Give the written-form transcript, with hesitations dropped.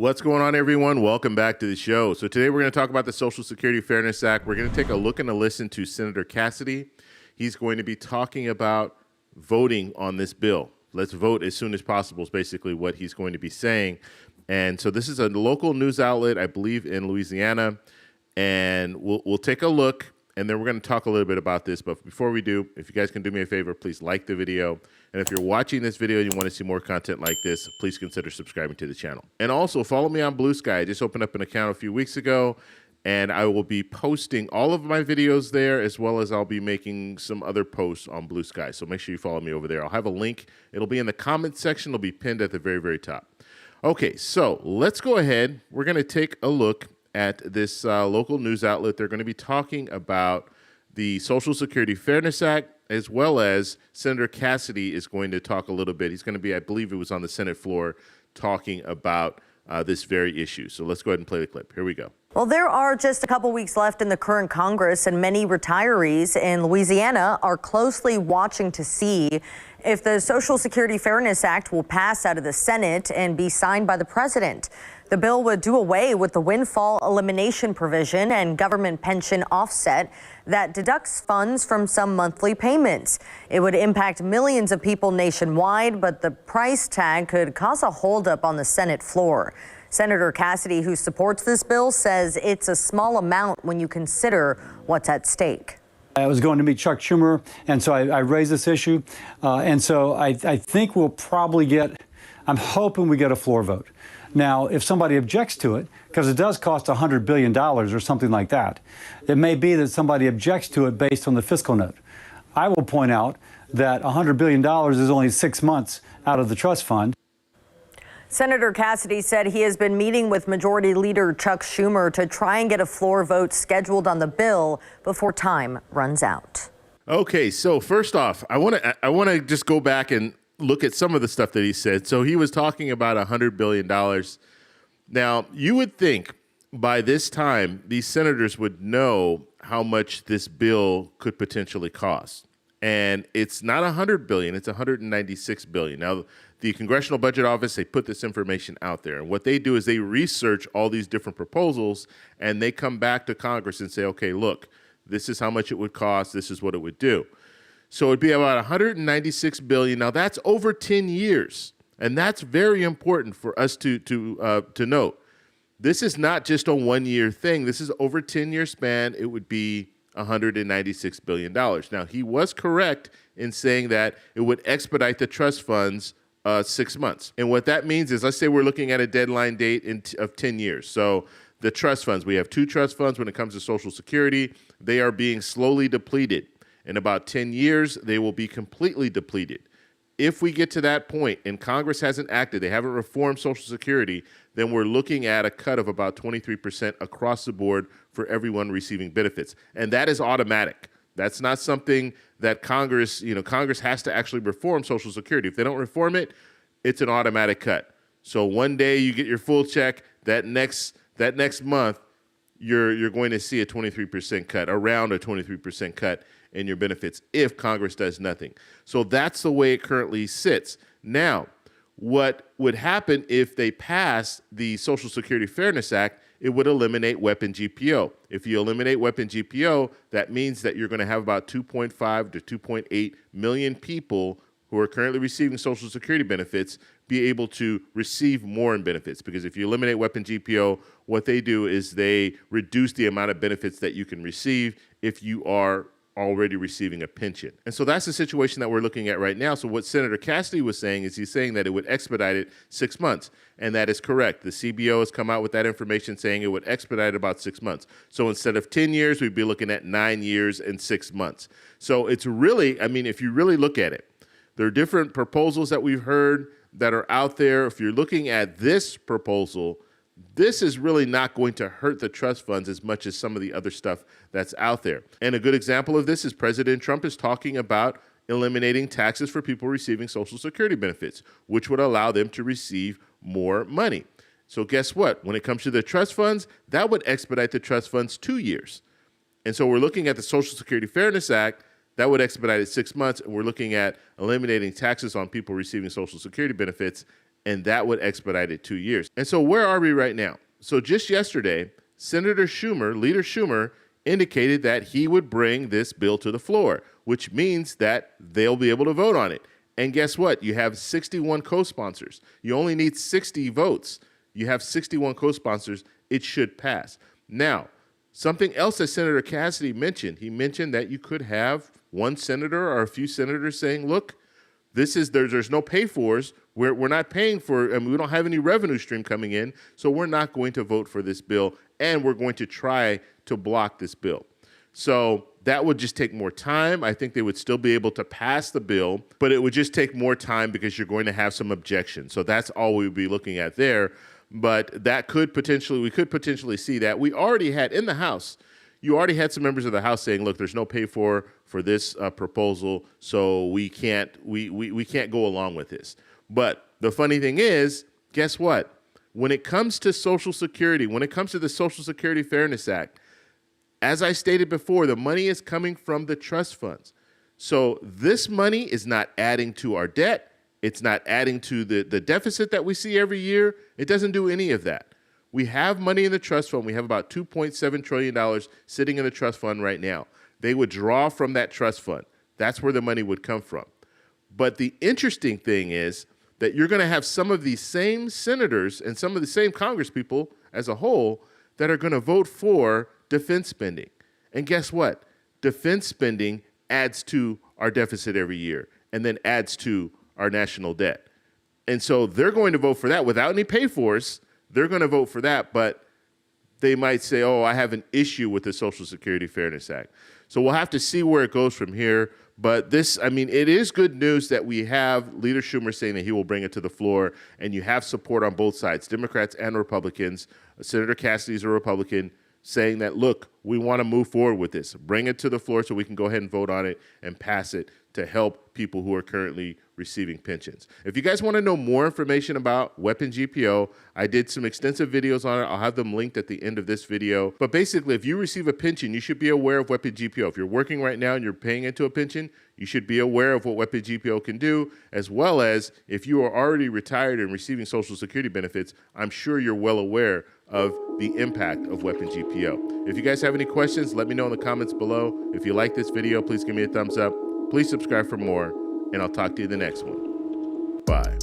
What's going on, everyone? Welcome back to the show. So today we're going to talk about the Social Security Fairness Act. We're going to take a look and a listen to Senator Cassidy. He's going to be talking about voting on this bill. Let's vote as soon as possible is basically what he's going to be saying. And so this is a local news outlet, I believe, in Louisiana. And we'll take a look, and then we're going to talk a little bit about this. But before we do, if you guys can do me a favor, please like the video. And if you're watching this video and you want to see more content like this, please consider subscribing to the channel. And also follow me on Blue Sky. I just opened up an account a few weeks ago, and I will be posting all of my videos there, as well as I'll be making some other posts on Blue Sky. So make sure you follow me over there. I'll have a link. It'll be in the comment section. It'll be pinned at the very, very top. Okay, so let's go ahead. We're going to take a look at this local news outlet. They're going to be talking about the Social Security Fairness Act, as well as Senator Cassidy is going to talk a little bit. He's going to be, I believe it was on the Senate floor, talking about this very issue. So let's go ahead and play the clip. Here we go. Well, there are just a couple weeks left in the current Congress, and many retirees in Louisiana are closely watching to see if the Social Security Fairness Act will pass out of the Senate and be signed by the president. The bill would do away with the windfall elimination provision and government pension offset that deducts funds from some monthly payments. It would impact millions of people nationwide, but the price tag could cause a holdup on the Senate floor. Senator Cassidy, who supports this bill, says it's a small amount when you consider what's at stake. I was going to meet Chuck Schumer, and so I raised this issue. And so I think we'll probably I'm hoping we get a floor vote. Now, if somebody objects to it, because it does cost $100 billion or something like that, it may be that somebody objects to it based on the fiscal note. I will point out that $100 billion is only 6 months out of the trust fund. Senator Cassidy said he has been meeting with Majority Leader Chuck Schumer to try and get a floor vote scheduled on the bill before time runs out. Okay, so first off, I want to just go back and look at some of the stuff that he said. So he was talking about $100 billion. Now, you would think by this time, these senators would know how much this bill could potentially cost. And it's not $100 billion, it's $196 billion. Now, the Congressional Budget Office, they put this information out there. And what they do is they research all these different proposals, and they come back to Congress and say, okay, look, this is how much it would cost, this is what it would do. So it'd be about $196 billion. Now, that's over 10 years, and that's very important for us to note. This is not just a one-year thing. This is over a 10-year span. It would be $196 billion. Now, he was correct in saying that it would expedite the trust funds 6 months. And what that means is, let's say we're looking at a deadline date of 10 years. So the trust funds, we have two trust funds when it comes to Social Security. They are being slowly depleted. In about 10 years, they will be completely depleted. If we get to that point and Congress hasn't acted, they haven't reformed Social Security, then we're looking at a cut of about 23% across the board for everyone receiving benefits. And that is automatic. That's not something that Congress has to actually reform Social Security. If they don't reform it, it's an automatic cut. So one day you get your full check, that next month, you're going to see a 23% cut, around a 23% cut in your benefits if Congress does nothing. So that's the way it currently sits. Now, what would happen if they pass the Social Security Fairness Act? It would eliminate weapon GPO. If you eliminate weapon GPO, that means that you're going to have about 2.5 to 2.8 million people who are currently receiving Social Security benefits be able to receive more in benefits. Because if you eliminate weapon GPO, what they do is they reduce the amount of benefits that you can receive if you are already receiving a pension. And so that's the situation that we're looking at right now. So what Senator Cassidy was saying is he's saying that it would expedite it 6 months. And that is correct. The CBO has come out with that information saying it would expedite about 6 months. So instead of 10 years, we'd be looking at 9 years and 6 months. So it's really, I mean, if you really look at it, there are different proposals that we've heard that are out there. If you're looking at this proposal, this is really not going to hurt the trust funds as much as some of the other stuff that's out there. And a good example of this is President Trump is talking about eliminating taxes for people receiving Social Security benefits, which would allow them to receive more money. So guess what? When it comes to the trust funds, that would expedite the trust funds 2 years. And so we're looking at the Social Security Fairness Act. That would expedite it 6 months, and we're looking at eliminating taxes on people receiving Social Security benefits, and that would expedite it 2 years. And so where are we right now? So just yesterday, Leader Schumer, indicated that he would bring this bill to the floor, which means that they'll be able to vote on it. And guess what? You have 61 co-sponsors. You only need 60 votes. You have 61 co-sponsors. It should pass. Now, something else that Senator Cassidy mentioned, he mentioned that you could have one senator or a few senators saying, look, there's no pay-fors. We're not paying for, and we don't have any revenue stream coming in, so we're not going to vote for this bill, and we're going to try to block this bill. So that would just take more time. I think they would still be able to pass the bill, but it would just take more time because you're going to have some objections. So that's all we would be looking at there. But we could potentially see that. We already had in the House, you already had some members of the House saying, look, there's no pay for this proposal, so we can't go along with this. But the funny thing is, guess what? When it comes to Social Security, when it comes to the Social Security Fairness Act, as I stated before, the money is coming from the trust funds. So this money is not adding to our debt. It's not adding to the deficit that we see every year. It doesn't do any of that. We have money in the trust fund. We have about $2.7 trillion sitting in the trust fund right now. They would draw from that trust fund. That's where the money would come from. But the interesting thing is that you're going to have some of these same senators and some of the same congresspeople as a whole that are going to vote for defense spending. And guess what? Defense spending adds to our deficit every year and then adds to our national debt. And so they're going to vote for that without any pay-fors. They're going to vote for that, but they might say, oh, I have an issue with the Social Security Fairness Act. So we'll have to see where it goes from here. But it is good news that we have Leader Schumer saying that he will bring it to the floor, and you have support on both sides, Democrats and Republicans. Senator Cassidy is a Republican, saying that, look, we want to move forward with this. Bring it to the floor so we can go ahead and vote on it and pass it to help people who are currently receiving pensions. If you guys want to know more information about Weapon GPO, I did some extensive videos on it. I'll have them linked at the end of this video. But basically, if you receive a pension, you should be aware of Weapon GPO. If you're working right now and you're paying into a pension, you should be aware of what Weapon GPO can do, as well as if you are already retired and receiving Social Security benefits, I'm sure you're well aware of the impact of Weapon GPO. If you guys have any questions, let me know in the comments below. If you like this video, please give me a thumbs up. Please subscribe for more, and I'll talk to you in the next one. Bye.